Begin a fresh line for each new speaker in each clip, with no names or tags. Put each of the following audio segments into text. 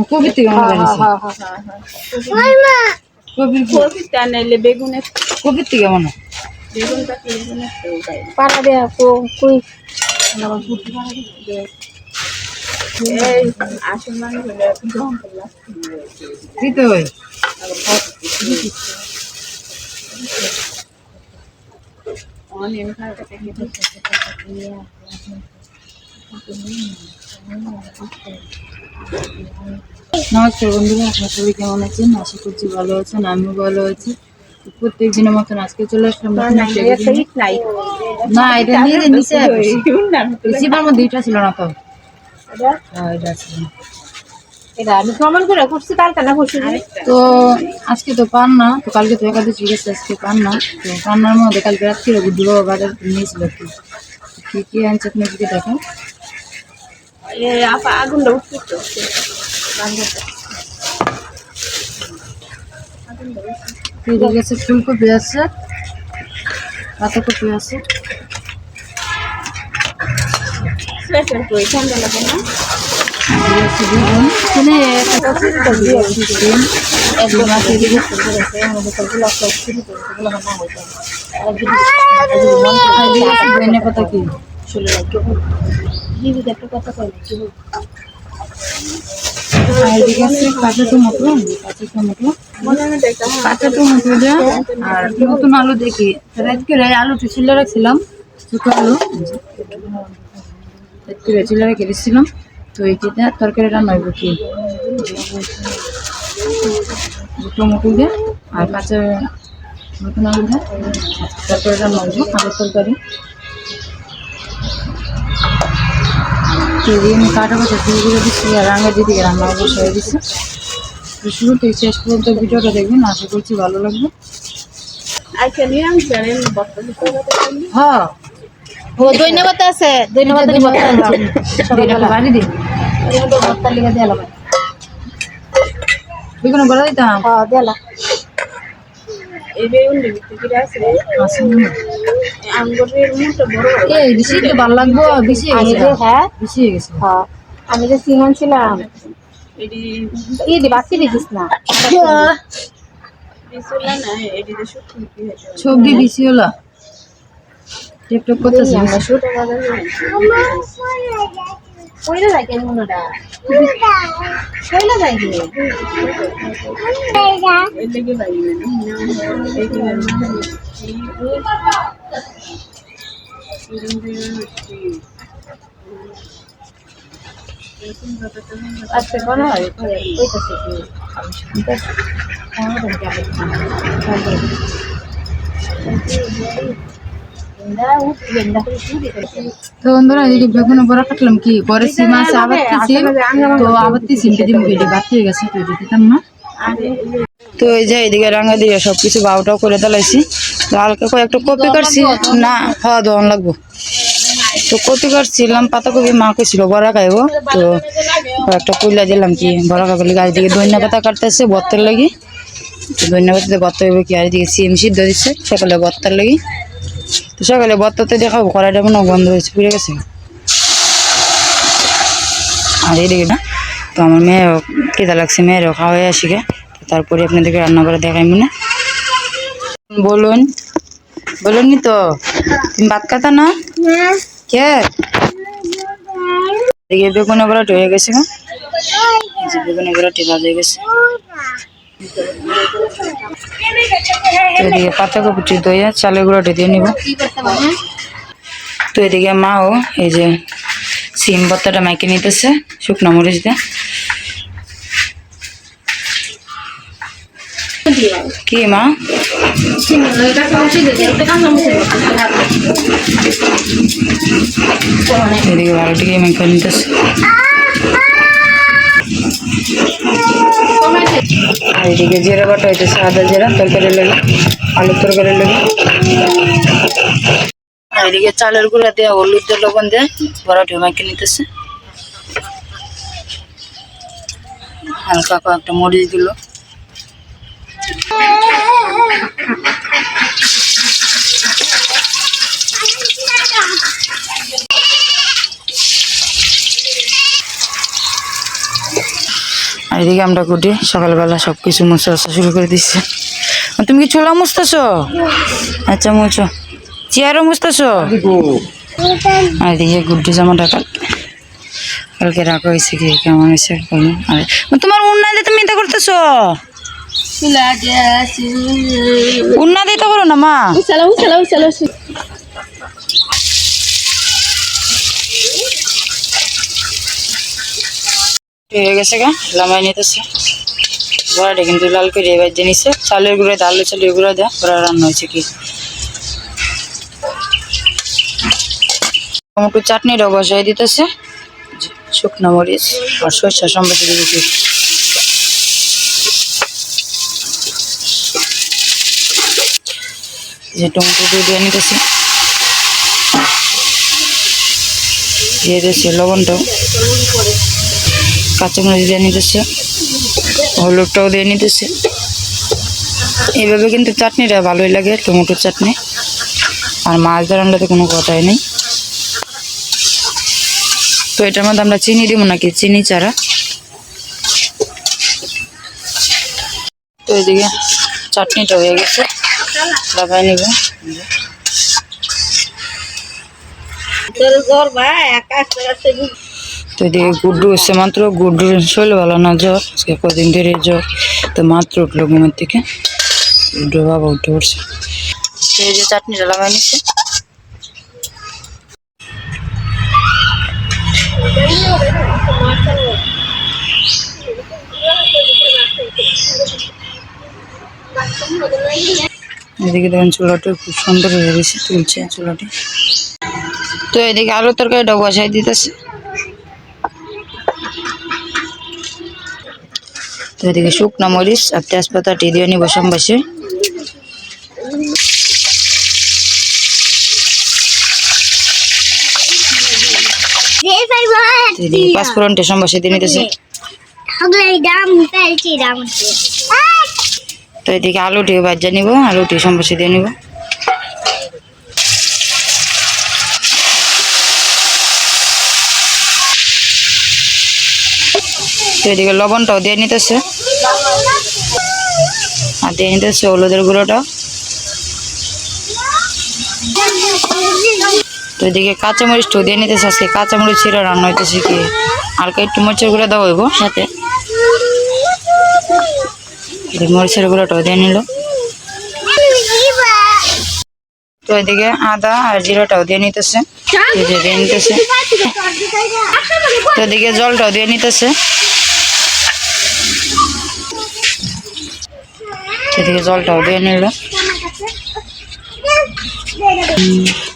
কবি থেকে বেগুনের কবি থেকে মনে পাড়া দেয়া কই দিতে হয় নমস্কার বন্ধুরা, আপনার সবাই কেমন আছেন? আশা করছি ভালো আছেন, আমিও ভালো আছি। প্রত্যেক দিনের মতন আজকে চলে আসলাম। না, এটা নিচে রিসিভার মধ্যে এটা ছিল না তো, এটা ছিল না। তো আজকে তো পান না, তো কালকে তো একাদশী গেছে, আজকে পান না। তো পান্নার মধ্যে কালকে রাত্রিরে বুদ্ধ বাবা বাজার নিয়েছিল। কি কি আনছে আপনি দিকে দেখো। আগুনটা উঠছে, ফুলকপি আছে, পাতাকপি আছে, পাতা কি কাঁচা টমেটো আর নতুন আলু দেখি আলুটি ছিলে রাখছিলাম, ছোটো আলু ছিলে রেখে দিচ্ছিলাম। তো এইটিতে তরকারি রান্না হইব কি টমেটো দিয়ে আর কাঁচা নতুন আলু দিয়ে তরকারি রান্না হইব, আলুর তরকারি। আমি কাটা কাটা শুরু করে দিচ্ছি আর রাঙা দিদিকে রান্না বসিয়ে দিচ্ছি। তো শুরু থেকে শেষ পর্যন্ত ভিডিওটা দেখবেন, আশা করছি ভালো লাগবে। হ্যাঁ, ধন্যবাদ আছে, ধন্যবাদ বাড়ি দিন বেগুন বলা দিতাম ভালো লাগবো। বেশি হয়ে গেছে। আমি যে সিমান ছিলাম বাকি দিছিস না ছবি বেশি হলো টিকটক করতেছি। কইলা যায় কেন মনটা কইলা যায় কি এদিকে যাই না আচ্ছা কোন হয় কইতাছে কি তো বন্ধুরা এদিকে বেগুন বড়া কাটলাম, কি পরে মাছ আবার তো আবার সিমটি দিয়ে মুখে বাদ হয়ে গেছে, তো দিতাম না। তো এই যে এদিকে রাঙা দিয়ে সবকিছু বাউটাও করে দিলাইছি। তো হালকা করে একটা কপি কাটছি, না খাওয়া দাওয়া লাগবো। তো কপি কাটছিলাম, পাতাকপি মা কইছিল বড়া খাইবো, তো একটা কইলা দিলাম কি বড়া খাবো। গাছ দিকে ধনিয়া পাতা কাটতেছে বত্তার লাগি, তো ধনিয়া পাতাতে বত্তা হইব কি, আর এদিকে সিম সিদ্ধ দিচ্ছে সকালে বত্তার লাগি। তো সকালে বত্তাতে দেখাবো, কড়াইটা মনে বন্ধ হয়েছে, পুড়ে গেছে। আর এদিকে না, তো আমার মেয়েও কেদা লাগছে, মেয়েরও খাওয়াই আসি গে, তারপরে আপনাদেরকে রান্না করে দেখাই মনে। বলুন বলুন নি তো তুমি ভাত খাতা না কে এদিকে বেগুন বড়াটি হয়ে গেছে, বেগুন বড়াটি ভাজা হয়ে গেছে। এদিকে পাতাকপিটি দইয়া চালের গুঁড়াটি দিয়ে নিব। তো এদিকে মাও এই যে সিম ভর্তাটা মাইকে নিতেছে শুকনো মরিচ দিয়ে। কি মা এদিকে ভালোটিকে মাইকে নিতেছে। এদিকে জিরা বাটা হইতেছে, আদা জিরা তরকারি লেগে, আলুর তরকারি লেগে। এদিকে চালের গুঁড়া দিয়ে হলুদ দিয়ে লবণ দিয়ে বড়াটি মাইকে নিতেছে। হালকা কয়েকটা মরিচ দিল। আর এদিকে আমরা গুটি সকালবেলা সব কিছু মুছে শুরু করে দিচ্ছি। তুমি কি চুলা মুছতেছো? আচ্ছা মুছো। চেয়ারও মুছতেছো? আর এদিকে গুড্ডু জামাটা কালকে রাখা হয়েছে কি কেমন হয়েছে? আর তোমার উন্না দিয়ে তুমি এটা করতেছো? উন্না দিয়ে তো করো না মা। হয়ে গেছে গা লামাই নিতেছে বড়াটা কিন্তু লাল করে এবার জিনিসে চালের গুঁড়ো আলু চালের গুঁড়ো দেয় বড়া রান্না হয়েছে কি। টমেটো চাটনিটাও বসাই দিতেছে শুকনো মরিচ আর সরষা সম্বাসী দিয়েছি। যে টমেটো দিয়ে নিতেছে দিয়ে দিয়েছে লবণটাও কাঁচামরিচ দিয়ে নিতেছে হলুদটাও দিয়ে নিতেছে। এইভাবে কিন্তু চাটনিটা ভালোই লাগে টমেটোর চাটনি। আর মাছ ধরে রান্নাতে কোনো কথাই নেই। তো এটার মধ্যে আমরা চিনি দিব নাকি চিনি চারা। তো এদিকে চাটনিটা হয়ে গেছে লাগাই নিব। তো এদিকে গুড্ডু হচ্ছে মাত্র গুড্ডুর শরীর ভালো না জ্বর আজকে কদিন ধরে জ্বর তো মাত্র উঠলো ঘুমের থেকে গুড্ডুর বাবা উঠে পড়ছে। তো এই যে চাটনিটা লাগাই নিচ্ছে। এদিকে দেখেন চুলাটা খুব সুন্দর হয়ে গেছে তুলছে চুলাটি। তো এদিকে আলু তরকারিটা বসাই দিতেছে। তো এদিকে শুকনো মরিচ আর তেজপাতাটি দিয়ে নিব সম্বাসে। পাঁচফোড়নটা সম্বাসে দিয়ে নিতেছে। তো এদিকে আলুটি ভাজা নিব আলুটি সম্বাসে দিয়ে নিব। তো এদিকে লবণটাও দিয়ে নিতেছে আর দিয়ে নিতেছে হলুদের গুঁড়োটা। তো এদিকে কাঁচামরিচটাও দিয়ে নিতেছে আজকে কাঁচামরিচ ছিঁড়ে রান্না হইতেছে কি হালকা একটু মরিচের গুঁড়ো দেওয়া হইব সাথে। মরিচের গুঁড়োটাও দিয়ে নিল। তো এদিকে আদা আর জিরাটাও দিয়ে নিতেছে দিয়ে নিতেছে। তো এদিকে জলটাও দিয়ে নিতেছে। এদিকে জলটাও দিয়ে নিল।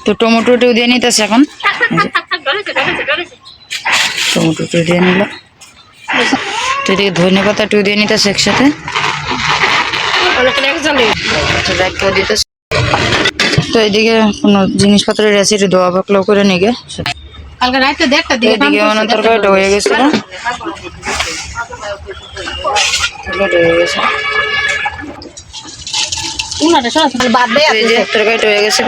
তো টমেটোটাও দিয়ে নিতেছে এখন টমেটোটা দিয়ে নিল। তো এদিকে ধনে পাতাটাও দিয়ে নিতেছে একসাথে দিতেছে। তো এদিকে কোনো জিনিসপত্রের রেসিপি ধোয়া পাকলাও করে নিগে এদিকে অনেক তরকারিটা হয়ে গেছে তরকারিটা হয়ে গেছে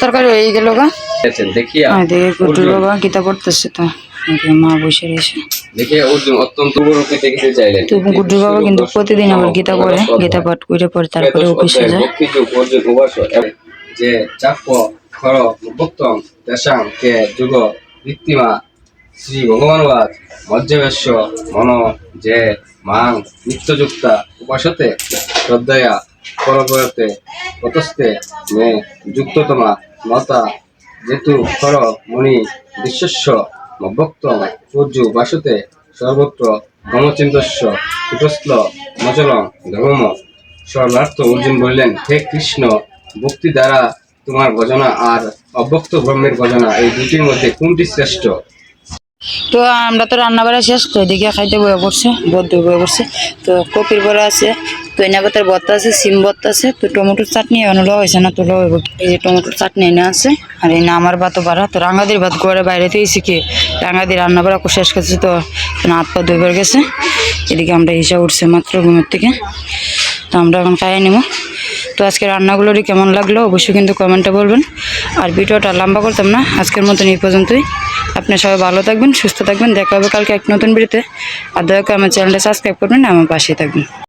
তরকারি হয়ে গেল গা। এদিকে গুড্ডুর বাবা গীতা পড়তেছে তো মা বসে রয়েছে। তো গুড্ডুর বাবা কিন্তু প্রতিদিন আবার গীতা পড়ে গীতা পাঠ করে পরে তারপরে অফিসে যায়।
যে চাপ খর ভক্তং তেষাং কে যুগ ভিত্তিমা শ্রী ভগবানবাদ মজ্জবেশ্য মন যে মাং নিত্যযুক্তা উপাসতে শ্রদ্ধয়া পরবরতে প্রতস্তে মে যুক্ততমা মতা যেতু খর মণি বিশ্বস্য ভক্তং পূজ্যু বাসতে সর্বত্র ধর্মচিন্তস্য কুটস্থল মচলং ধর্ম সর্বার্থ অর্জুন বললেন হে কৃষ্ণ ভক্তি দ্বারা তোমার ভজনা আর অভক্ত ব্রহ্মের ভজনা এই দুটির মধ্যে কোনটি শ্রেষ্ঠ?
তো আমরা তো রান্না বাড়া শেষ তো এদিকে খাইতে বয়ে পড়ছে বদ্ধ বয়ে পড়ছে। তো কপির বড়া আছে তৈনা পাতার ভর্তা আছে সিম ভর্তা আছে তো টমেটোর চাটনি এনে লওয়া হয়েছে না তো লওয়া হইব। এই যে টমেটোর চাটনি এনে আছে আর এই না আমার ভাতও বাড়া তো রাঙাদির ভাত ঘরে বাইরে থেকে কি রাঙাদি রান্না বাড়া শেষ করছে তো হাত পা ধুইবার গেছে। এদিকে আমরা হিসাব উঠছে মাত্র ঘুমের থেকে তো আমরা এখন খাইয়ে নেব। তো আজকে রান্নাগুলোরই কেমন লাগলো অবশ্যই কিন্তু কমেন্টে বলবেন। আর ভিডিওটা লম্বা করতাম না আজকের মতন এই পর্যন্তই। আপনারা সবাই ভালো থাকবেন, সুস্থ থাকবেন। দেখা হবে কালকে এক নতুন ভিডিওতে। আর দয়া করে আমার চ্যানেলটা সাবস্ক্রাইব করবেন, আমার পাশে থাকবেন।